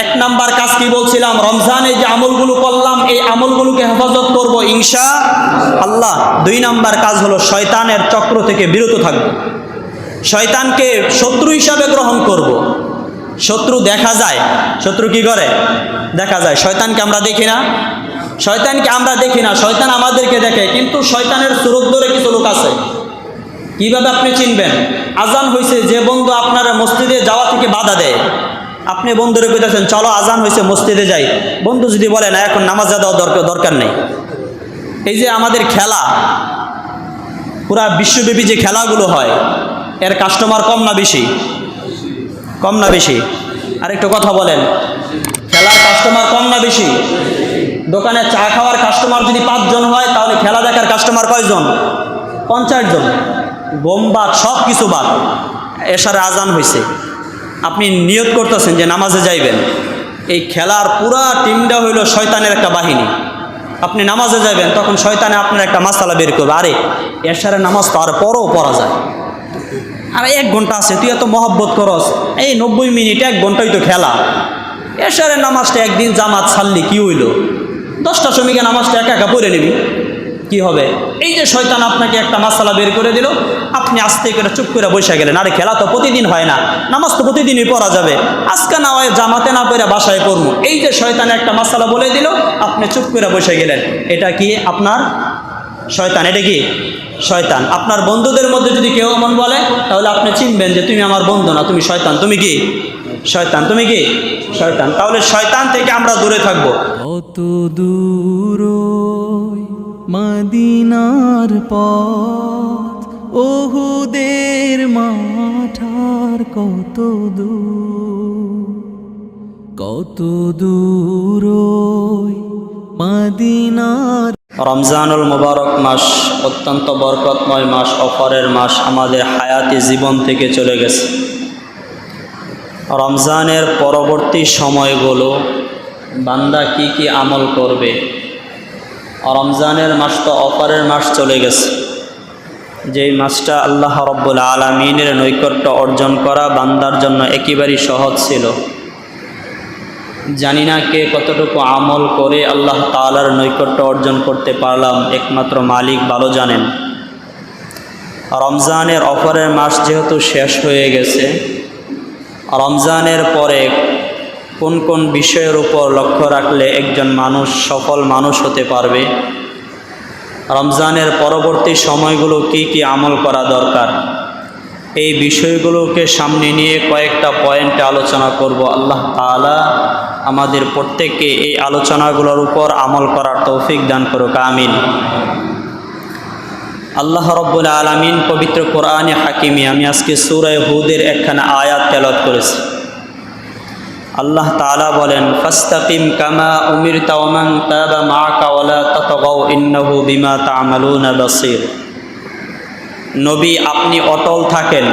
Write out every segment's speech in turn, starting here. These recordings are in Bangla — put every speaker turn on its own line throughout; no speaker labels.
এক নাম্বার কাজ কি বলছিলাম, রমজানে যে আমলগুলো করলাম এই আমলগুলোকে হেফাজত করব ইনশাআল্লাহ। 2 নাম্বার কাজ হলো শয়তানের চক্র থেকে বিরত থাকব, শয়তানকে শত্রু হিসাবে গ্রহণ করব। শত্রু দেখা যায়, শত্রু কি করে দেখা যায়, শয়তানকে আমরা দেখি না, শয়তানকে আমরা দেখি না, শয়তান আমাদেরকে দেখে। কিন্তু শয়তানের সুরত ধরে কিছু লোক আছে। কিভাবে আপনি চিনবেন? আজান হয়েছে, যে বন্ধু আপনার মসজিদে যাওয়া থেকে বাধা দেয়, আপনি বন্ধুরে কইতেছেন চলো আজান হয়েছে মসজিদে যাই, বন্ধু যদি বলে না এখন নামাজ দেওয়া দরকার নেই। এই যে আমাদের খেলা, পুরা বিশ্বব্যাপী যে খেলাগুলো হয় এর কাস্টমার কম না বেশি? কম না বেশি? আরেকটু কথা বলেন, খেলার কাস্টমার কম না বেশি? দোকানে চা খাওয়ার কাস্টমার যদি 5 জন হয় তাহলে খেলা দেখার কাস্টমার কয়জন? 50 জন। বোমবাদ সব কিছু বাদ, এশারে আজান হয়েছে, আপনি নিয়ত করতেছেন যে নামাজে যাইবেন। এই খেলার পুরা টিমটা হইল শয়তানের একটা বাহিনী। আপনি নামাজে যাবেন তখন শয়তানে আপনার একটা মাসালা বের করবে, আরে এশারে নামাজ তো আর পরও পড়া যায়, আর 1 ঘন্টা আছে, তুই এত মহব্বত করস, এই 90 মিনিট 1 ঘন্টাই তো খেলা, এশারে নামাজটা একদিন জামাত ছাড়লি কি হইল, 10টা শ্রমিকের নামাজটা একা একা পড়ে নিবি, কি হবে? এই যে শয়তান আপনাকে একটা মাসালা বের করে দিল, আপনি আস্তে করে চুপ করে বসে গেলেন, আরে খেলা তো প্রতিদিন হয় না, নামাজ তো প্রতিদিনই পড়া যাবে, আজকে না হয় জামাতে না পড়ে বাসায় পড়বো। এই যে শয়তান একটা মাসালা বলে দিল, আপনি চুপ করে বসে গেলেন, এটা কি আপনার শয়তান? এটা কি শয়তান? আপনার বন্ধুদের মধ্যে যদি কেউ এমন বলে তাহলে আপনি চিনবেন যে তুমি আমার বন্ধু না, তুমি শয়তান। তুমি কি শয়তান? তুমি কি শয়তান? তাহলে শয়তান থেকে আমরা দূরে থাকবো।
কত দূর মদিনার পথ, ওহুদের মাঠার কত দূর, কত দূর মদিনার।
রমজানুল মুবারক মাস অত্যন্ত বরকতময় মাস, অফারের মাস, আমাদের হায়াতি জীবন থেকে চলে গেছে। রমজানের পরবর্তী সময়গুলো বান্দা কি কি আমল করবে? রমজানের মাস তো অফারের মাস চলে গেছে, যেই মাসটা আল্লাহ রব্বুল আলামিনের নৈকট্য অর্জন করা বান্দার জন্য একেবারেই সহজ ছিল। জানি না কে কতটুকু আমল করে আল্লাহ তাআলার নৈকট্য অর্জন করতে পারলাম, একমাত্র মালিক ভালো জানেন। রমজানের অফারের মাস যেহেতু শেষ হয়ে গেছে, রমজানের পরে কোন কোন বিষয়ের উপর লক্ষ্য রাখলে একজন মানুষ সফল মানুষ হতে পারবে, রমজানের পরবর্তী সময়গুলো কি কি আমল করা দরকার, এই বিষয়গুলোকে সামনে নিয়ে কয়েকটা পয়েন্টে আলোচনা করব। আল্লাহ তাআলা আমাদের প্রত্যেককে এই আলোচনাগুলোর উপর আমল করার তৌফিক দান করুক, আমিন। আল্লাহ রব্বুল আলামিন পবিত্র কোরআনে হাকিমে, আমি আজকে সূরা হুদের একখানা আয়াত তেলাওয়াত করেছি। আল্লাহ তাআলা বলেন, ফাস্তাকিম কামা উমিরতা ওয়া মান তাবা মাআকা ওয়া লা তাতাগাউ ইন্নাহু বিমা তা'মালুনা বাসীর। নবী আপনি অটল থাকেন,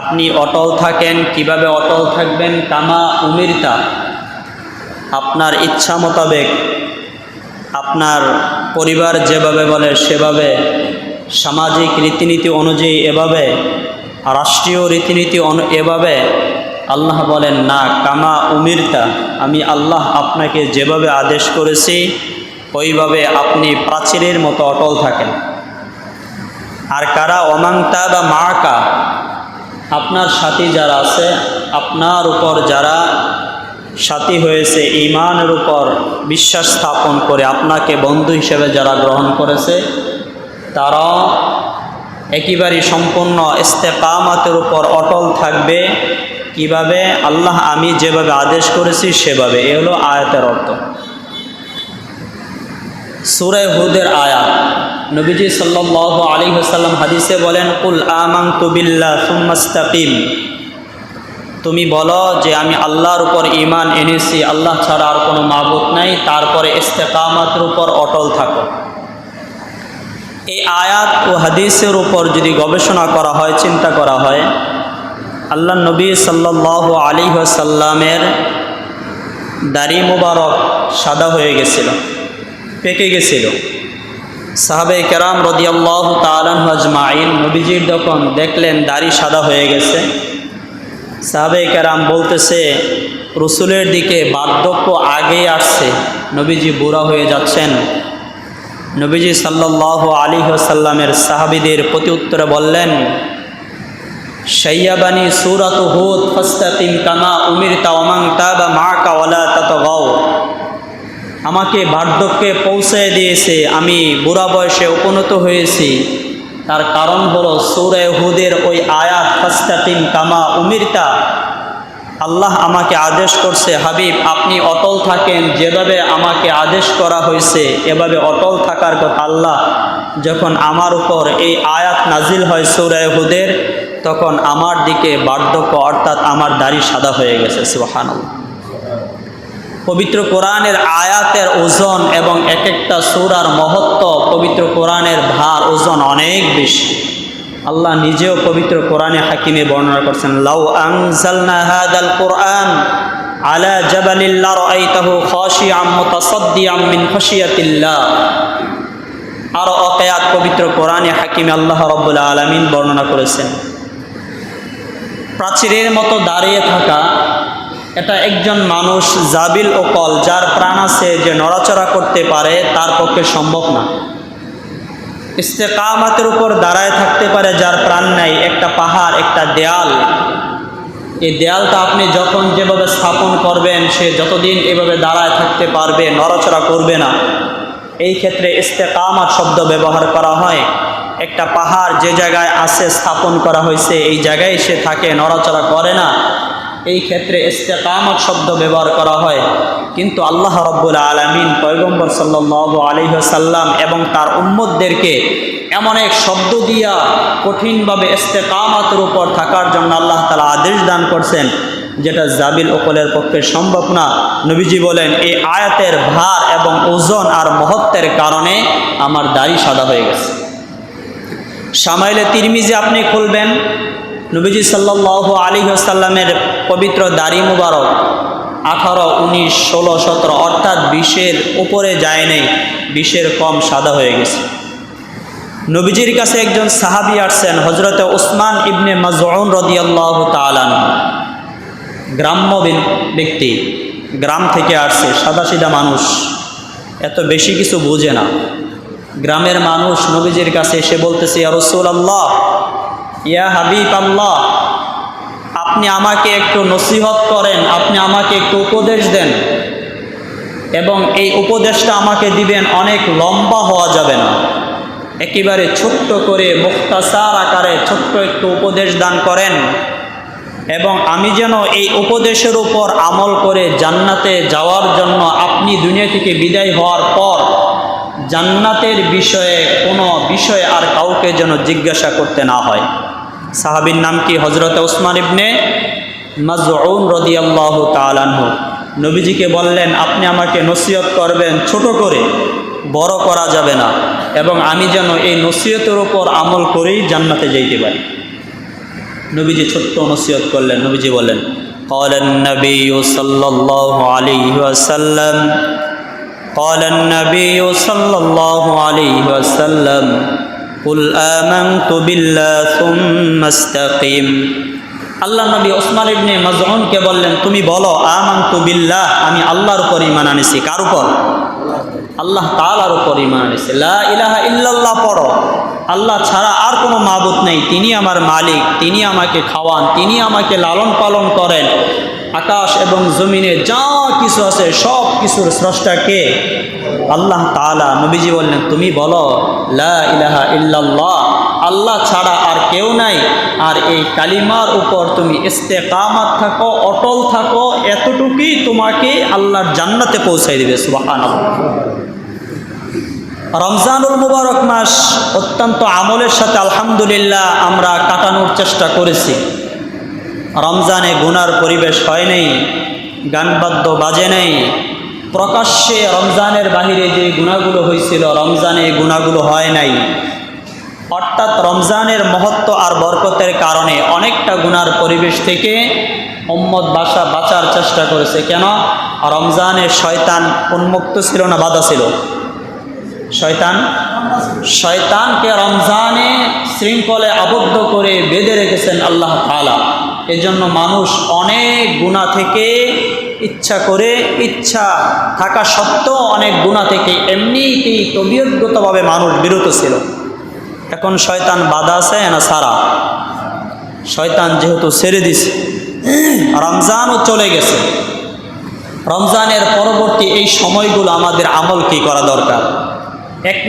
আপনি অটল থাকেন। কিভাবে অটল থাকবেন? কামা উমিরতা, আপনার ইচ্ছা মোতাবেক, আপনার পরিবার যেভাবে বলে সেভাবে, সামাজিক রীতিনীতি অনুযায়ী এভাবে, রাষ্ট্রীয় রীতিনীতি এভাবে। আল্লাহ বলেন না, কামা উমিরতা, আমি আল্লাহ আপনাকে যেভাবে আদেশ করেছি ওইভাবে আপনি প্রাচীরের মতো অটল থাকেন। আর কারা? ওমান তাবা মাআকা, আপনার সাথী যারা আছে, আপনার উপর যারা সাথী হয়েছে, ঈমানের উপর বিশ্বাস স্থাপন করে আপনাকে বন্ধু হিসেবে যারা গ্রহণ করেছে, তারাও একেবারেই সম্পূর্ণ ইস্তেকামাতের উপর অটল থাকবে। কিভাবে? আল্লাহ আমি যেভাবে আদেশ করেছি সেভাবে। এ হলো আয়াতের অর্থ। সূরা হুদের আয়াত। নবীজি সাল্লাল্লাহু আলাইহি ওয়াসাল্লাম হাদিসে বলেন, কুল আমানতু বিল্লাহ সুম্মা ইসতাকিম, তুমি বলো যে আমি আল্লাহর উপর ঈমান এনেছি, আল্লাহ ছাড়া আর কোনো মাবুদ নাই, তারপরে ইস্তেকামাতের উপর অটল থাকো। এই আয়াত ও হাদিসের উপর যদি গবেষণা করা হয়, চিন্তা করা হয়, আল্লাহ নবী সাল্লাল্লাহু আলাইহি ওয়াসাল্লামের দাড়ি মুবারক সাদা হয়ে গেছিল, পেকে গেছিল। সাহাবায়ে কেরাম রাদিয়াল্লাহু তাআলা আনহুম আজমাইন নবীজির যখন দেখলেন দাড়ি সাদা হয়ে গেছে, সাহাবে কেরাম বলতেছে রসুলের দিকে বার্ধক্য আগে আসছে, নবীজি বুড়া হয়ে যাচ্ছেন। নবীজি সাল্লাল্লাহু আলাইহি ওয়াসাল্লামের সাহাবীদের প্রতি উত্তরে বললেন, শাইয়াবানি সূরাতু হুদ ফাস্তাকিম কামা উমিরতা ওয়া মান তাবা মাআকা ওয়ালা তাতগাও। আমাকে বার্ধক্যে পৌঁছে দিয়েছে, আমি বুড়া বয়সে উপনীত হয়েছি। তার কারণ হলো সূরা হুদের ওই আয়াত ফাস্তাকিম কামা উমিরতা। আল্লাহ আমাকে আদেশ করছে, হাবিব আপনি অটল থাকেন, যেভাবে আমাকে আদেশ করা হয়েছে এভাবে অটল থাকার কথা। আল্লাহ যখন আমার উপর এই আয়াত নাজিল হয় সূরা হুদের, তখন আমার দিকে বার্ধক্য অর্থাৎ আমার দাড়ি সাদা হয়ে গেছে। সুবহানাল্লাহ। পবিত্র কোরআনের আয়াতের ওজন এবং এক একটা সূরার মহত্ব, পবিত্র কোরআনের ভার ওজন অনেক বেশি। আল্লাহ নিজেও পবিত্র কোরআনে হাকিমে বর্ণনা করছেন, লাউ আনজালনা হাদাল কোরআন আলা জাবালিল লারাআইতাহু খাশিআম মুতাসাদ্দিআম মিন খাশিয়াতিল্লাহ। আর আয়াত পবিত্র কোরআনে হাকিমে আল্লাহ রাব্বুল আলামিন বর্ণনা করেছেন, প্রাচীরের মতো দাঁড়িয়ে থাকা এটা একজন মানুষ জাবিল ওকল, যার প্রাণ আছে, যে নড়াচড়া করতে পারে, তার পক্ষে সম্ভব না। ইস্তেকামাতের উপর দাঁড়ায় থাকতে পারে যার প্রাণ নাই, একটা পাহাড়, একটা দেয়াল। এই দেয়ালটা আপনি যখন যেভাবে স্থাপন করবেন, সে যতদিন এভাবে দাঁড়ায় থাকতে পারবে, নড়াচড়া করবে না। এই ক্ষেত্রে ইস্তেকামাত শব্দ ব্যবহার করা হয়। একটা পাহাড় যে জায়গায় আছে, স্থাপন করা হয়েছে, এই জায়গায় সে থাকে, নড়াচড়া করে না, এই ক্ষেত্রে ইস্তেকামাত শব্দ ব্যবহার করা হয়। কিন্তু আল্লাহ রাব্বুল আলামিন পয়গম্বর সাল্লাল্লাহু আলাইহি ওয়াসাল্লাম এবং তার উম্মতদেরকে এমন এক শব্দ দিয়া কঠিনভাবে ইস্তেকামাতের উপর থাকার জন্য আল্লাহ তাআলা আদেশ দান করছেন, যেটা জাবিল ওকলের পক্ষে সম্ভব না। নবীজি বলেন, এই আয়াতের ভার এবং ওজন আর মহত্বের কারণে আমার দাড়ি সাদা হয়ে গেছে। শামাইলে তিরমিজি আপনি খুলবেন, নবীজি সাল্লাল্লাহু আলাইহি ওয়াসাল্লামের পবিত্র দাড়ি মুবারক 18, 19, 16, 17 অর্থাৎ 20-এর উপরে যায় নাই, 20-এর কম সাদা হয়ে গেছে। নবীজির কাছে একজন সাহাবী আসছেন, হযরতে উসমান ইবনে মাজউন রাদিয়াল্লাহু তাআলা আনহু। গ্রাম্য ব্যক্তি, গ্রাম থেকে আসছে, সাদাসিধা মানুষ, এত বেশি কিছু বোঝে না। গ্রামের মানুষ নবীজির কাছে এসে বলতেছে, ইয়া রাসূলুল্লাহ, ইয়া হাবিব আল্লাহ, আপনি আমাকে একটু নসিহত করেন, আপনি আমাকে একটু উপদেশ দেন, এবং এই উপদেশটা আমাকে দিবেন অনেক লম্বা হওয়া যাবে না, একেবারে ছোট্ট করে মুখতাসার আকারে ছোট্ট একটু উপদেশ দান করেন, এবং আমি যেন এই উপদেশের উপর আমল করে জান্নাতে যাওয়ার জন্য আপনি দুনিয়া থেকে বিদায় হওয়ার পর জান্নাতের বিষয়ে কোনো বিষয়ে আর কাউকে যেন জিজ্ঞাসা করতে না হয়। সাহাবীর নাম কি? হযরত উসমান ইবনে মাজউন রাদিয়াল্লাহু তাআলা আনহু। নবীজিকে বললেন, আপনি আমাকে নসিহত করবেন ছোট করে, বড় করা যাবে না, এবং আমি যেন এই নসিহতের উপর আমল করেই জান্নাতে যাইতে পারি। নবীজি ছোট্ট নসিহত করলেন। নবীজি বললেন, قال النبي صلى الله عليه وسلم قال النبي صلى الله عليه وسلم قل آمنت بالله ثم استقم। আল্লাহ নবী উসমান ইবনে মাজউনকে বললেন, তুমি বলো আমানতু বিল্লাহ, আমি আল্লাহর উপর ঈমান আনেছি। কার উপর? আল্লাহ তাআলার উপর ঈমান আনেছি। লা ইলাহা ইল্লাল্লাহ পড়ো, আল্লাহ ছাড়া আর কোনো মাবুদ নেই, তিনি আমার মালিক, তিনি আমাকে খাওয়ান, তিনি আমাকে লালন পালন করেন। আকাশ এবং জমিনে যা কিছু আছে সব কিছুর স্রষ্টা কে? আল্লাহ তাআলা। নবীজি বললেন, তুমি বলো লা ইলাহা ইল্লাল্লাহ, আল্লাহ ছাড়া আর কেউ নাই, আর এই কালিমার উপর তুমি ইস্তেকামাত থাকো, অটল থাকো, এতটুকুই তোমাকে আল্লাহর জান্নাতে পৌঁছাই দিবে। সুবহানাল্লাহ। রমজানুল মুবারক মাস অত্যন্ত আমলের সাথে আলহামদুলিল্লাহ আমরা কাটানোর চেষ্টা করেছি। রমজানে গুনার পরিবেশ হয় নাই, গানবাদ্য বাজে নাই, প্রকাশ্যে রমজানের বাহিরে যে গুনাহগুলো হয়েছিল রমজানে এই গুনাহগুলো হয় নাই। অর্থাৎ রমজানের মহত্ব আর বরকতের কারণে অনেকটা গুনার পরিবেশ থেকে উম্মত বাঁচার চেষ্টা করেছে। কেন? রমজানে শয়তান উন্মুক্ত ছিল না, বাধা ছিল। শয়তানকে রমজানে শৃঙ্খলে আবদ্ধ করে বেঁধে রেখেছেন আল্লাহ তাআলা। এজন্য মানুষ অনেক গুনাহ থেকে ইচ্ছা থাকা সত্ত্বেও অনেক গুনাহ থেকে এমনিতেই তবিয়তগতভাবে মানুষ বিরত ছিল। এখন শয়তান বাধা আছে না সারা? শয়তান যেহেতু ছেড়ে দিছে, রমজানও চলে গেছে, রমজানের পরবর্তী এই সময়গুলো আমাদের আমল কি করা দরকার? এক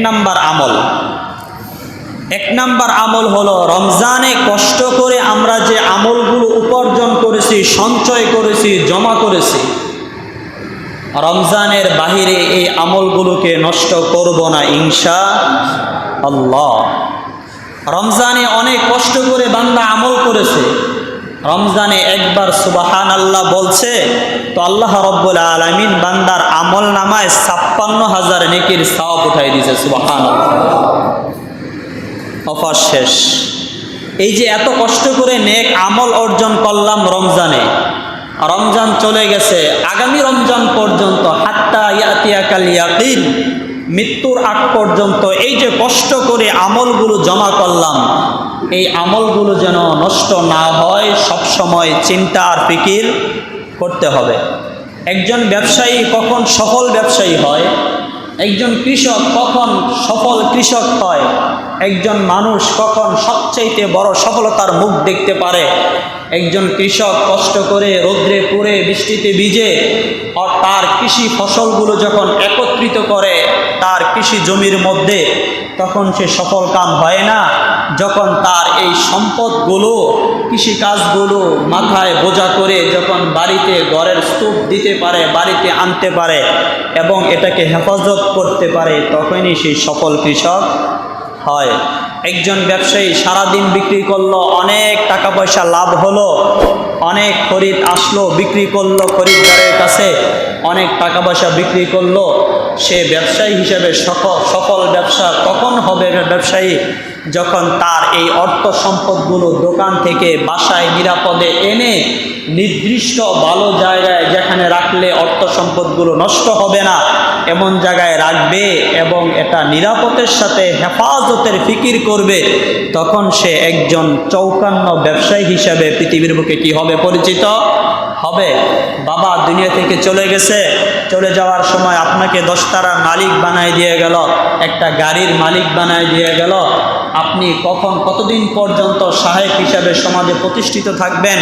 নাম্বার আমল হলো রমজানে কষ্ট করে আমরা যে আমলগুলো উপার্জন করেছি, সঞ্চয় করেছি, জমা করেছি, রমজানের বাহিরে এই আমলগুলোকে নষ্ট করব না ইনশাআল্লাহ। রমজানে অনেক কষ্ট করে বান্দা আমল করেছে, রমজানে একবার সুবহানাল্লাহ বলছে তো আল্লাহ রাব্বুল আলামিন বান্দার আমল নামায় ৫৬,০০০ নেকির সওয়াব উঠাই দিয়েছে। সুবহানাল্লাহ, অফার শেষ। এই যে এত কষ্ট করে নেক আমল অর্জন করলাম রমজানে, রমজান চলে গেছে, আগামী রমজান পর্যন্ত হাত্তা ইয়াতিয়াকাল ইয়াকিন, মৃত্যুর আগ পর্যন্ত এই যে কষ্ট করে আমলগুলো জমা করলাম, এই আমলগুলো যেন নষ্ট না হয় সবসময় চিন্তা আর ফিকির করতে হবে। একজন ব্যবসায়ী কখন সফল ব্যবসায়ী হয়, একজন কৃষক কখন সফল কৃষক হয়, একজন মানুষ কখন সবচাইতে বড় সফলতার মুখ দেখতে পারে। একজন কৃষক কষ্ট করে রৌদ্রে পুড়ে বৃষ্টিতে ভিজে আর তার কৃষি ফসলগুলো যখন একত্রিত করে তার কৃষি জমির মধ্যে, তখন সে সফল কাম হয় না যখন তার এই সম্পদগুলো, কৃষিকাজগুলো মাথায় বোঝা করে যখন বাড়িতে ঘরের স্তূপ দিতে পারে, বাড়িতে আনতে পারে এবং এটাকে হেফাজত করতে পারে, তখনই সেই সফল কৃষক হয়। একজন ব্যবসায়ী সারাদিন বিক্রি করলো, অনেক টাকা পয়সা লাভ হলো, অনেক খরিদ আসলো, বিক্রি করলো খরিদ্দারের কাছে, অনেক টাকা পয়সা বিক্রি করলো, সে ব্যবসায়ী হিসেবে সফল ব্যবসা কখন হবে ব্যবসায়ী? যখন তার এই অর্থ সম্পদগুলো দোকান থেকে বাসায় নিরাপদে এনে নির্দিষ্ট ভালো জায়গায় যেখানে রাখলে অর্থ সম্পদগুলো নষ্ট হবে না এমন জায়গায় রাখবে এবং এটা নিরাপত্তার সাথে হেফাজতের ফিকির করবে, তখন সে একজন চৌকান্ন ব্যবসায়ী হিসাবে পৃথিবীর বুকে কি হবে? পরিচিত হবে। বাবা দুনিয়া থেকে চলে গেছে, চলে যাওয়ার সময় আপনাকে 10 তারার মালিক বানায় দিয়ে গেল, একটা গাড়ির মালিক বানায় দিয়ে গেল, আপনি কতদিন পর্যন্ত সাহেব হিসাবে সমাজে প্রতিষ্ঠিত থাকবেন?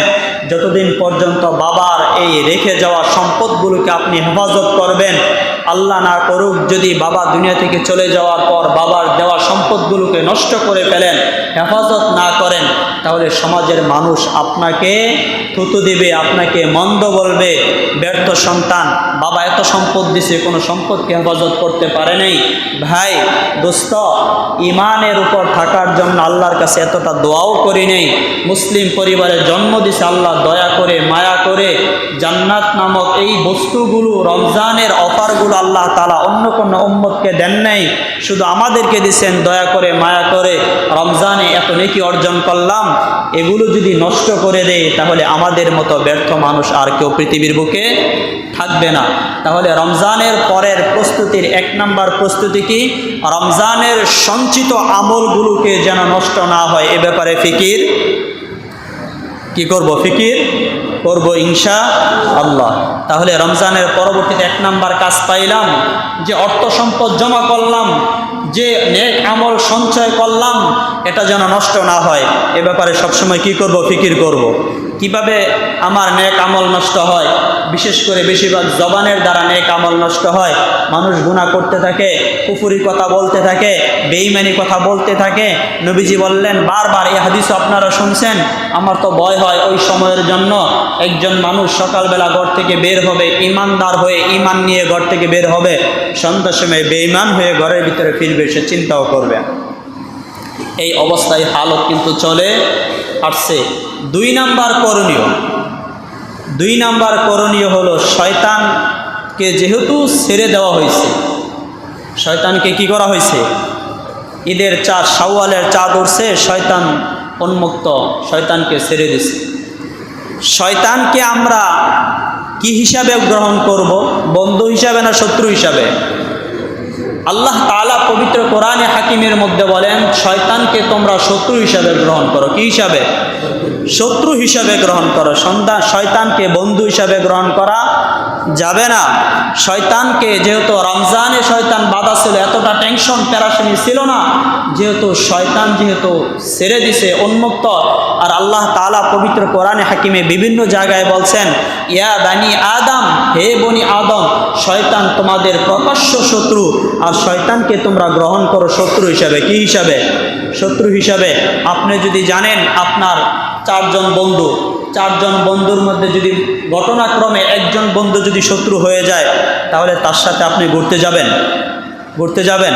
যতদিন পর্যন্ত বাবার এই রেখে যাওয়া সম্পদগুলোকে আপনি হেফাজত করবেন। আল্লাহ না করুক যদি বাবা দুনিয়া থেকে চলে যাওয়ার পর বাবার দেওয়া সম্পদগুলোকে নষ্ট করে ফেলেন, হেফাজত না করেন, তাহলে সমাজের মানুষ আপনাকে থুতু দিবে, আপনাকে মন্দ বলবে, ব্যর্থ সন্তান, বাবা এত সম্পদ দিছে কোনো সম্পদকে হেফাজত করতে পারে নাই। ভাই দোস্ত, ইমানের উপর থাকার জন্য আল্লাহর কাছে এতটা দোয়াও করি নেই। মুসলিম পরিবারে জন্ম দিছে আল্লাহ দয়া করে মায়া করে, জান্নাত নামক এই বস্তুগুলো, রমজানের অফারগুলো আল্লাহ তাআলা অন্য কোনো উম্মতকে দেন নাই, শুধু আমাদেরকে দিছেন দয়া করে মায়া করে। রমজানে এত নেকি অর্জন করলাম, এগুলো যদি নষ্ট করে দেয় তাহলে আমাদের মতো ব্যর্থ মানুষ আর কেউ পৃথিবীর বুকে থাকবে না। তাহলে রমজানের পরের প্রস্তুতির 1 নাম্বার প্রস্তুতি কি? রমজানের সঞ্চিত আমলগুলোকে যেন নষ্ট না হয় এ ব্যাপারে ফিকির কি করব? ফিকির করব ইনশাআল্লাহ। তাহলে রমজানের পরবর্তীতে 1 নাম্বার কাজ পাইলাম যে অর্থ সম্পদ জমা করলাম, যে নেক আমল সঞ্চয় করলাম, এটা যেন নষ্ট না হয় এ ব্যাপারে সবসময় কি করব? ফিকির করব। কিভাবে আমার নেক আমল নষ্ট হয়? বিশেষ করে বেশিরভাগ জবানের দ্বারা নেক আমল নষ্ট হয়। মানুষ গুনাহ করতে থাকে, কুফরি কথা বলতে থাকে, বেঈমানি কথা বলতে থাকে। নবীজি বললেন, বারবার এই হাদিস আপনারা শুনছেন, আমার তো ভয় হয় ওই সময়ের জন্য। একজন মানুষ সকালবেলা ঘর থেকে বের হবে ইমানদার হয়ে, ইমান নিয়ে ঘর থেকে বের হবে, সন্ধ্যার সময় বেঈমান হয়ে ঘরের ভিতরে ফিরবে, সে চিন্তাও করবে। এই অবস্থায় হালত কিন্তু চলে আসছে। 2 নাম্বার করণীয় হলো শয়তানকে যেহেতু ছেড়ে দেওয়া হয়েছে, শয়তানকে কি করা হয়েছে? ঈদের চাঁদ, শাওয়ালের চাঁদ উঠছে, শয়তান উন্মুক্ত, শয়তানকে ছেড়ে দিছে। শয়তানকে আমরা কি হিসাবে গ্রহণ করব? বন্ধু হিসাবে না শত্রু হিসাবে? আল্লাহ তাআলা পবিত্র কোরআনে হাকিমের মধ্যে বলেন, শয়তানকে তোমরা শত্রু হিসাবে গ্রহণ করো। কি হিসাবে? শত্রু হিসাবে গ্রহণ করো। শয়তানকে বন্ধু হিসাবে গ্রহণ করা যাবে না। শয়তানকে যেহেতু রমজানে শয়তান বাধা ছিল, এতটা টেনশন প্যারাশানি ছিল না, যেহেতু শয়তান ছেড়ে দিছে, উন্মুক্ত। আর আল্লাহ তাআলা পবিত্র কোরআনে হাকিমে বিভিন্ন জায়গায় বলছেন, ইয়া বানি আদম, হে বনি আদম, শয়তান তোমাদের প্রকাশ্য শত্রু, আর শয়তানকে তোমরা গ্রহণ করো শত্রু হিসাবে। কি হিসাবে? শত্রু হিসাবে। আপনি যদি জানেন আপনার 4 জন বন্ধু, 4 জন বন্ধুর মধ্যে যদি ঘটনাক্রমে একজন বন্ধু যদি শত্রু হয়ে যায়, তাহলে তার সাথে আপনি ঘুরতে যাবেন,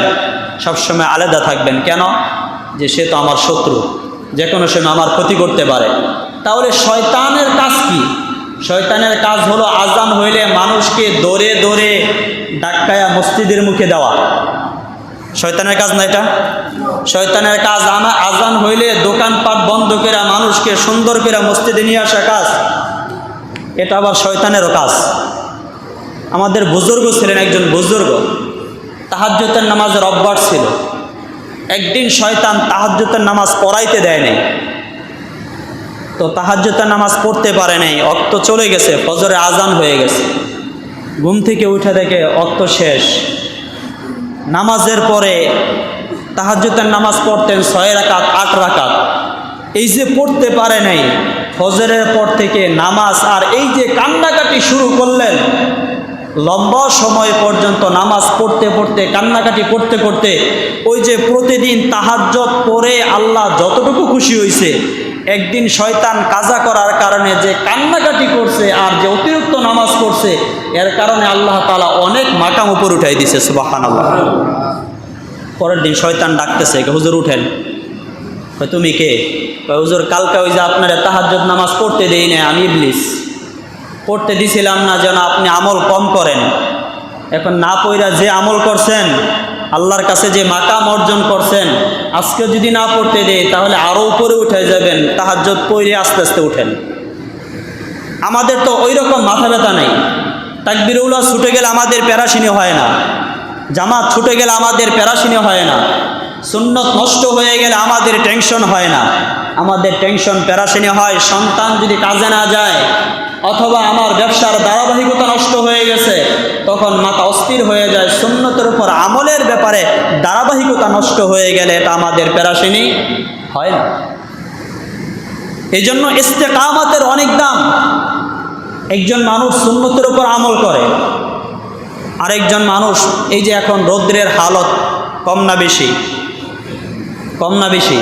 সবসময় আলাদা থাকবেন। কেন? যে সে তো আমার শত্রু, যে কোনো সময় আমার ক্ষতি করতে পারে। তাহলে শয়তানের কাজ কি? শয়তানের কাজ হলো আজান হইলে মানুষকে দৌড়ে দৌড়ে ডাক্কায়া মসজিদের মুখে দেওয়া। শয়তানের কাজ না এটা? শয়তানের কাজ আজান হইলে দোকানপাট বন্ধ করে মানুষকে সুন্দর করে মসজিদে নিয়ে আসা কাজ, এটা আবার শয়তানেরও কাজ। আমাদের বুজুর্গ ছিলেন, একজন বুজুর্গ তাহাজ্জুদের নামাজের অভ্যাস ছিল। একদিন শয়তান তাহাজ্জুদের নামাজ পড়াইতে দেয় নাই, তো তাহাজ্জুদের নামাজ পড়তে পারে নাই, ওয়াক্ত চলে গেছে, ফজরে আজান হয়ে গেছে। ঘুম থেকে উঠে দেখে ওয়াক্ত শেষ। নামাজের পরে তাহাজ্জুদের নামাজ পড়তেন 6 রাকাত 8 রাকাত, এই যে পড়তে পারে নাই, ফজরের পর থেকে নামাজ, আর এই যে কান্নাকাটি শুরু করলেন, লম্বা সময় পর্যন্ত নামাজ পড়তে পড়তে কান্নাকাটি করতে করতে, ওই যে প্রতিদিন তাহাজ্জুদ পড়ে আল্লাহ যতটুকু খুশি হয়েছে, একদিন শয়তান কাজা করার কারণে যে কান্নাকাটি করছে আর যে অতিরিক্ত নামাজ পড়ছে, এর কারণে আল্লাহ তাআলা অনেক মাকাম উপর উঠাই দিছে। সুবহানাল্লাহ। পরের দিন শয়তান ডাকতেছে, হুজুর উঠেন। তুমি কে? হুজুর কালকে ওই যে আপনারা তাহাজ্জুদ নামাজ পড়তে দেই না, আমি ইবলিস। পড়তে দিছিলাম না যেন আপনি আমল কম করেন, এখন না পড়া যে আমল করছেন, আল্লাহর কাছে যে মাকাম অর্জন করছেন, আজকে যদি না পড়তে দেয় তাহলে আরও উপরে উঠে যাবেন। তাহাজ্জুদ পড়ে আস্তে আস্তে উঠেন। আমাদের তো ওই রকম মাথা ব্যথা নেই। তাকবীরুল্লাহ ছুটে গেলে আমাদের প্যারাশিনি হয় না, জামাত ছুটে গেলে আমাদের প্যারাশিনি হয় না, সুন্নত নষ্ট হয়ে গেলে আমাদের টেনশন হয় না। আমাদের টেনশন প্যারাশিনি হয় সন্তান যদি কাজে না যায়, অথবা আমার ব্যবসার ধারাবাহিকতা নষ্ট হয়ে গেছে, তখন মাথা অস্থির হয়ে যায়। সুন্নতের উপর আমলের ব্যাপারে ধারাবাহিকতা নষ্ট হয়ে গেলে এটা আমাদের প্যারাশিনি হয় না। এই জন্য ইস্তেকামাতের অনেক দাম। একজন মানুষ সুন্নতের উপর আমল করে, আরেকজন মানুষ, এই যে এখন রৌদ্রের হালত কম না বেশি?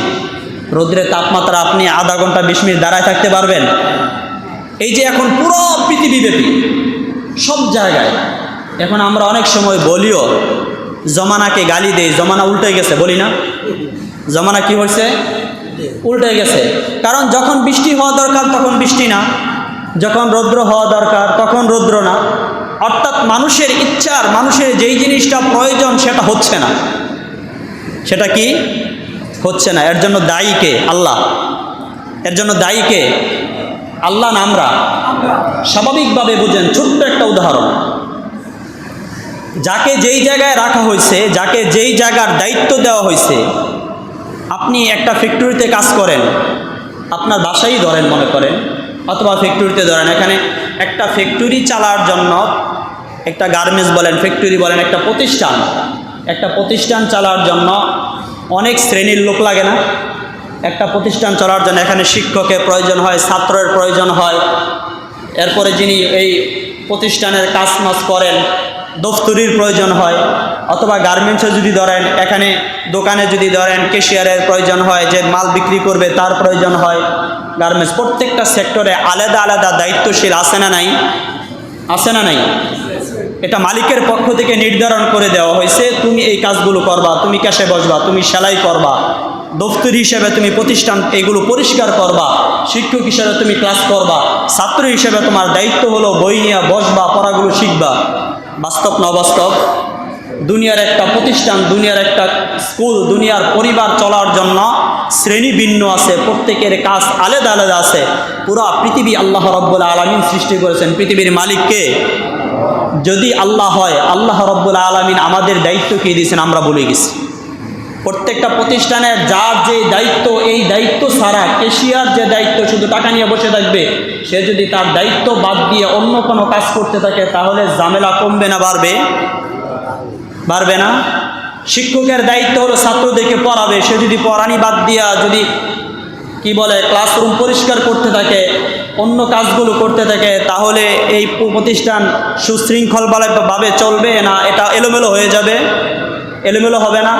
রৌদ্রের তাপমাত্রা আপনি আধা ঘন্টা 20 মিনিট দাঁড়ায় থাকতে পারবেন? এই যে এখন পুরো পৃথিবীব্যাপী সব জায়গায়, এখন আমরা অনেক সময় বলিও, জমানাকে গালি দেই, জমানা উল্টে গেছে, বলি না? জমানা কি হয়েছে? উল্টে গেছে। কারণ যখন বৃষ্টি হওয়া দরকার তখন বৃষ্টি না, যখন রৌদ্র হওয়া দরকার তখন রৌদ্র না। অর্থাৎ মানুষের ইচ্ছার, মানুষের যেই জিনিসটা প্রয়োজন সেটা হচ্ছে না। সেটা কি হচ্ছে না? এর জন্য দায়ী কে? আল্লাহ। এর জন্য দায়ী কে? আল্লাহ না আমরা? স্বাভাবিকভাবে বুঝেন, ছোট্ট একটা উদাহরণ। যাকে যেই জায়গায় রাখা হয়েছে, যাকে যেই জায়গার দায়িত্ব দেওয়া হয়েছে, আপনি একটা ফ্যাক্টরিতে কাজ করেন, আপনার বাসাই ধরেন মনে করেন, অথবা ফ্যাক্টরিতে ধরেন, এখানে একটা ফ্যাক্টরি চালার জন্য, একটা গার্মেন্টস বলেন, ফ্যাক্টরি বলেন, একটা প্রতিষ্ঠান চালার জন্য অনেক শ্রেণীর লোক লাগে না? একটা প্রতিষ্ঠান চলার জন্য এখানে শিক্ষকের প্রয়োজন হয়, ছাত্রের প্রয়োজন হয়, এরপরে যিনি এই প্রতিষ্ঠানের কাজ করেন দফতরির প্রয়োজন হয়, অথবা গার্মেন্টসে যদি ধরেন, এখানে দোকানে যদি ধরেন ক্যাশিয়ারের প্রয়োজন হয়, যে মাল বিক্রি করবে তার প্রয়োজন হয়। গার্মেন্টস প্রত্যেকটা সেক্টরে আলাদা আলাদা দায়িত্বশীল আছে না নাই? আছে না নাই? এটা মালিকের পক্ষ থেকে নির্ধারণ করে দেওয়া হয়েছে, তুমি এই কাজগুলো করবা, তুমি ক্যাশে বসবা, তুমি সেলাই করবা, দফতরি হিসেবে তুমি প্রতিষ্ঠান এগুলো পরিষ্কার করবা, শিক্ষক হিসেবে তুমি ক্লাস করবা, ছাত্র হিসেবে তোমার দায়িত্ব হলো বই নিয়ে বসবা, পড়াগুলো শিখবা। বাস্তব না অবাস্তব? দুনিয়ার একটা প্রতিষ্ঠান, দুনিয়ার একটা স্কুল, দুনিয়ার পরিবার চলার জন্য শ্রেণী ভিন্ন আছে, প্রত্যেকের কাজ আলাদা আলাদা আছে। পুরা পৃথিবী আল্লাহ রাব্বুল আলামিন সৃষ্টি করেছেন। পৃথিবীর মালিক কে? যদি আল্লাহ হয়, আল্লাহ রাব্বুল আলামিন আমাদের দায়িত্ব কে দিয়েছেন আমরা ভুলে গেছি। প্রত্যেকটা প্রতিষ্ঠানের যার যে দায়িত্ব, এই দায়িত্ব ছাড়া ক্যাশিয়ার যে দায়িত্ব শুধু টাকা নিয়ে বসে থাকবে, সে যদি তার দায়িত্ব বাদ দিয়ে অন্য কোনো কাজ করতে থাকে তাহলে ঝামেলা কমবে না বাড়বে? বাড়বে না? শিক্ষকের দায়িত্ব হলো ছাত্রদেরকে পড়াবে, সে যদি পড়ানি বাদ দিয়া যদি ক্লাসরুম পরিষ্কার করতে থাকে, অন্য কাজগুলো করতে থাকে, তাহলে এই প্রতিষ্ঠান সুশৃঙ্খলভাবে চলবে না এটা এলোমেলো হয়ে যাবে? এলোমেলো হবে না?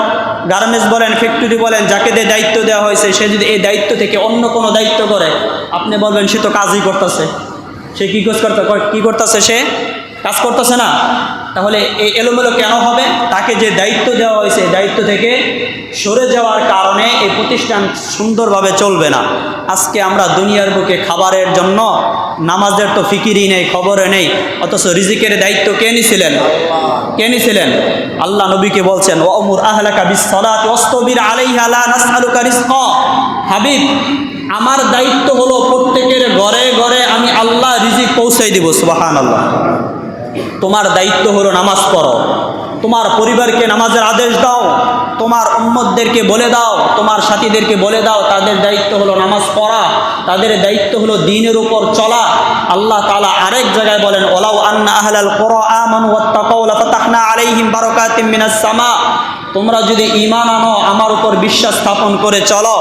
গার্মেন্টস বলেন, ফ্যাক্টরি বলেন, যাকে দিয়ে দায়িত্ব দেওয়া হয়েছে সে যদি এই দায়িত্ব থেকে অন্য কোনো দায়িত্ব করে, আপনি বলবেন সে তো কাজই করতেছে, সে কী করতেছে? সে কাজ করতেছে না। তাহলে এই এলোমেলো কেন হবে? তাকে যে দায়িত্ব দেওয়া হয়েছে দায়িত্ব থেকে সরে যাওয়ার কারণে এই প্রতিষ্ঠান সুন্দরভাবে চলবে না। আজকে আমরা দুনিয়ার বুকে খাবারের জন্য নামাজের তো ফিকিরই নেই, খবরে নেই, অথচ রিজিকের দায়িত্ব কে নিছিলেন? আল্লাহ নবীকে বলছেন, ওয়ামুর আহলাকা বিসসালাতি ওয়াসতাবির আলাইহা লা নাসআলুকা রিজকা। হাবিব, আমার দায়িত্ব হলো প্রত্যেকের ঘরে ঘরে আমি আল্লাহ রিজিক পৌঁছাই দিব। সুবহানাল্লাহ। তোমার দায়িত্ব হলো নামাজ পড়ো, তোমার পরিবারকে নামাজের আদেশ দাও, তোমার উম্মতদেরকে বলে দাও, তোমার সাথীদেরকে বলে দাও তাদের দায়িত্ব হলো নামাজ পড়া, তাদের দায়িত্ব হলো দ্বীনের উপর চলা। আল্লাহ তাআলা আরেক জায়গায় বলেন, ওয়ালাউ আন্না আহলাল কুরা আমানু ওয়াত্তাকাউ লাফাতাহনা আলাইহিম বারাকাতিম মিনাস সামা। তোমরা যদি ঈমান আনো, আমার উপর বিশ্বাস স্থাপন করে চলো,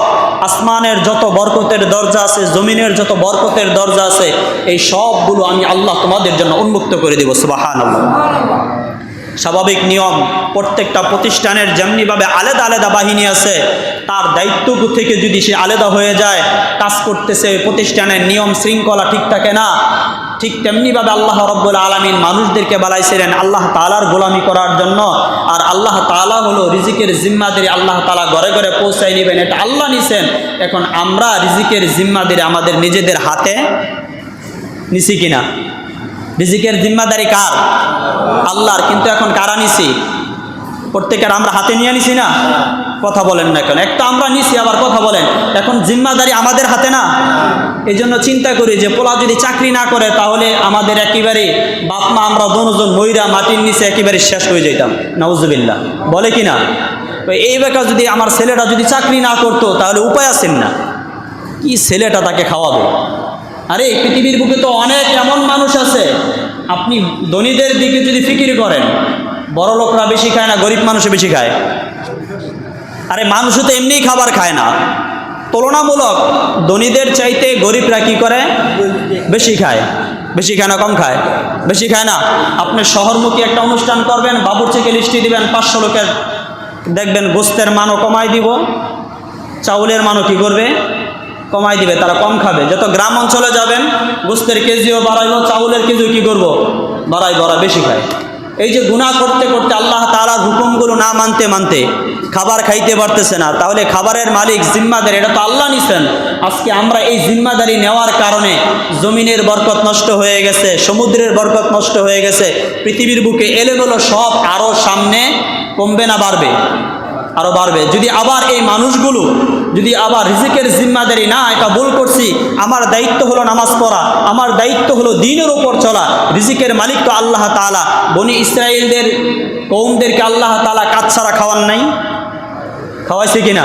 আসমানের যত বরকতের দরজা আছে, জমিনের যত বরকতের দরজা আছে, এই সবগুলো আমি আল্লাহ তোমাদের জন্য উন্মুক্ত করে দেব। সুবহানাল্লাহ। স্বাভাবিক নিয়ম, প্রত্যেকটা প্রতিষ্ঠানের যেমনিভাবে আলাদা আলাদা বাহিনী আছে, তার দায়িত্ব থেকে যদি সে আলাদা হয়ে যায়, কাজ করতেছে, প্রতিষ্ঠানের নিয়ম শৃঙ্খলা ঠিক থাকে না, ঠিক তেমনিভাবে আল্লাহ রব্বুল আলামিন মানুষদেরকে বানাইছিলেন আল্লাহ তাআলার গোলামি করার জন্য। আর আল্লাহ তাআলা হলো রিজিকের জিম্মাদারি, আল্লাহ তাআলা ঘরে ঘরে পৌঁছায় নেবেন, এটা আল্লাহ নিছেন। এখন আমরা রিজিকের জিম্মাদারি আমাদের নিজেদের হাতে নিছি কিনা? রিজিকের জিম্মাদারি কার? আল্লাহর। কিন্তু এখন কারা নিছি? প্রত্যেকের আমরা হাতে নিয়ে নিছি না? কথা বলেন না কেন? একটা আমরা নিছি, আবার কথা বলেন। এখন জিম্মাদারি আমাদের হাতে না? এই জন্য চিন্তা করি যে পোলা যদি চাকরি না করে তাহলে আমাদের একেবারে বাপ মা আমরা দুজন ময়রা মাটির নিচে একেবারে শেষ হয়ে যেতাম। নাউজুবিল্লাহ, বলে কি না? এই বেকার যদি আমার ছেলেটা যদি চাকরি না করতো তাহলে উপায় আছেন না, কি ছেলেটা তাকে খাওয়াবে? আরে পৃথিবীর বুকে তো অনেক এমন মানুষ আছে, আপনি ধনীদের দিকে যদি ফিকির করেন, বড় লোকরা বেশি খায় না গরিব মানুষে বেশি খায়? আরে মানুষও তো এমনিই খাবার খায় না, তুলনামূলক ধনীদের চাইতে গরিবরা কি করে? বেশি খায়। বেশি খায় না কম খায়? বেশি খায় না? আপনি শহরমুখী একটা অনুষ্ঠান করবেন, বাবুর্চিকে লিস্টি দিবেন 500 লোকের, দেখবেন গোস্তের মানও কমাই দিব, চাউলের মানও কি করবে? কমাই দিবে, তারা কম খাবে। যত গ্রাম অঞ্চলে যাবেন গোস্তের কেজিও বাড়াইব, চাউলের কেজিও কি করবো? বাড়াইব, ওরা বেশি খায়। এই যে গুনাহ করতে করতে আল্লাহ তাআলার হুকুমগুলো না মানতে মানতে খাবার খাইতে পারতেছে না, তাহলে খাবারের মালিক জিম্মাদারি এটা তো আল্লাহ নিছেন। আজকে আমরা এই জিম্মাদারি নেওয়ার কারণে জমিনের বরকত নষ্ট হয়ে গেছে, সমুদ্রের বরকত নষ্ট হয়ে গেছে, পৃথিবীর বুকে এলোমেলো সব আরও সামনে কমবে না বাড়বে? আরও বাড়বে। যদি আবার এই মানুষগুলো যদি আবার রিজিকের জিম্মাদারি না, এটা ভুল করছি, আমার দায়িত্ব হলো নামাজ পড়া, আমার দায়িত্ব হলো দ্বীনের উপর চলা, রিজিকের মালিক তো আল্লাহ তাআলা। বনি ইসরাইলদের কওমদেরকে আল্লাহ তাআলা কাজ ছাড়া খাওয়ান নাই? খাওয়াইছে কিনা?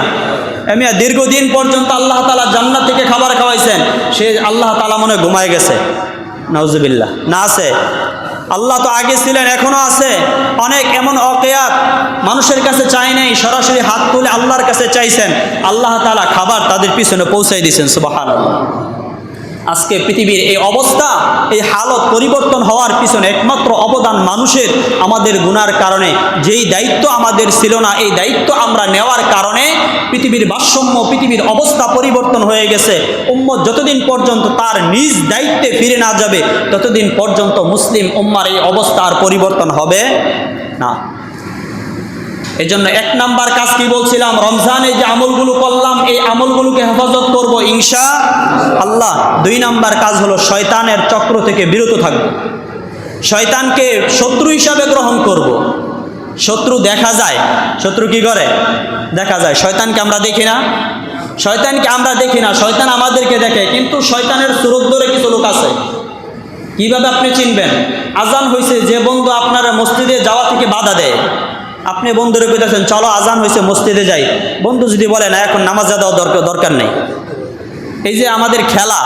এমনি দীর্ঘদিন পর্যন্ত আল্লাহ তাআলা জান্নাত থেকে খাবার খাওয়াইছেন, সে আল্লাহ তাআলা মনে ঘুমায় গেছে। নাউজুবিল্লাহ। না আছে? আল্লাহ তো আগে ছিলেন, এখনো আছে। অনেক এমন অকেয়াত মানুষের কাছে চাই নাই, সরাসরি হাত তুলে আল্লাহর কাছে চাইছেন, আল্লাহ তাআলা খাবার তাদের পিছনে পৌঁছাই দিয়েছেন। সুবহানাল্লাহ। আজকে পৃথিবীর এই অবস্থা, এই হালত পরিবর্তন হওয়ার পিছনে একমাত্র অবদান মানুষের। আমাদের গুনার কারণে যেই দায়িত্ব আমাদের ছিল না, এই দায়িত্ব আমরা নেওয়ার কারণে পৃথিবীর ভারসাম্য, পৃথিবীর অবস্থা পরিবর্তন হয়ে গেছে। উম্মত যতদিন পর্যন্ত তার নিজ দায়িত্বে ফিরে না যাবে, ততদিন পর্যন্ত মুসলিম উম্মার এই অবস্থা আর পরিবর্তন হবে না। এই জন্য 1 নাম্বার কাজ কি বলছিলাম, রমজানে যে আমলগুলো করলাম এই আমলগুলোকে হেফাজত করব ইনশাআল্লাহ। 2 নাম্বার কাজ হলো শয়তানের চক্র থেকে বিরত থাকব, শয়তানকে শত্রু হিসাবে গ্রহণ করব। শত্রু দেখা যায়, শত্রু কি করে? দেখা যায়। শয়তানকে আমরা দেখি না, শয়তানকে আমরা দেখি না, শয়তান আমাদেরকে দেখে। কিন্তু শয়তানের সুরত ধরে কিছু লোক আছে। কিভাবে আপনি চিনবেন? আজান হয়েছে, যে বন্ধু আপনার মসজিদে যাওয়া থেকে বাধা দেয়, আপনি বন্ধুরে কইতেছেন চলো আজান হয়েছে মসজিদে যাই, বন্ধু যদি বলে না এখন নামাজে দেওয়া দরকার নেই। এই যে আমাদের খেলা,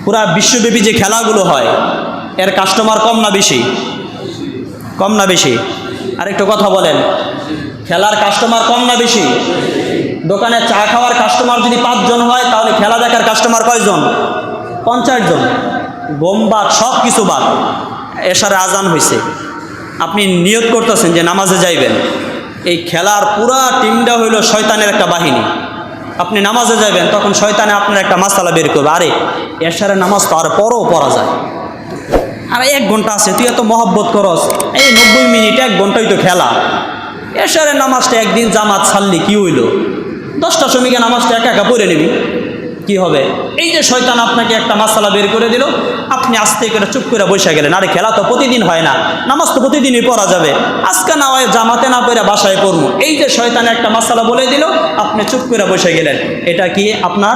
পুরা বিশ্বব্যাপী যে খেলাগুলো হয়, এর কাস্টমার কম না বেশি? কম না বেশি? আরেকটু কথা বলেন, খেলার কাস্টমার কম না বেশি? দোকানে চা খাওয়ার কাস্টমার যদি 5 জন হয়, তাহলে খেলা দেখার কাস্টমার কয়জন? 50 জন। গম বাদ, সব কিছু বাদ, এশারে আজান হয়েছে, আপনি নিয়ত করতেছেন যে নামাজে যাইবেন। এই খেলার পুরা টিমটা হইল শয়তানের একটা বাহিনী। আপনি নামাজে যাবেন, তখন শয়তানে আপনার একটা মাসালা বের করবে, আরে এশারে নামাজ তো আর পরও পড়া যায়, আর 1 ঘন্টা আছে, তুই এত মহব্বত করস, এই 90 মিনিট 1 ঘন্টাই তো খেলা, এশারে নামাজটা একদিন জামাত ছাড়লি কি হইল, 10টার সময় নামাজটা একা একা পড়ে নিবি, কি হবে? এই যে শয়তান আপনাকে একটা মাসালা বের করে দিল, আপনি আস্তে করে চুপ করে বসে গেলেন, আরে খেলা তো প্রতিদিন হয় না, নামাজ তো প্রতিদিনই পড়া যাবে, আজকে না হয় জামাতে না পড়ে বাসায় পড়বো। এই যে শয়তান একটা মাসালা বলে দিল, আপনি চুপ করে বসে গেলেন, এটা কি আপনার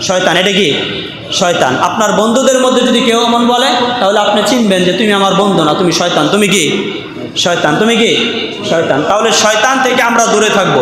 শয়তান? এটা কি শয়তান? আপনার বন্ধুদের মধ্যে যদি কেউ এমন বলে, তাহলে আপনি চিনবেন যে তুমি আমার বন্ধু না, তুমি শয়তান। তুমি কি শয়তান? তুমি কি শয়তান? তাহলে শয়তান থেকে আমরা দূরে থাকবো।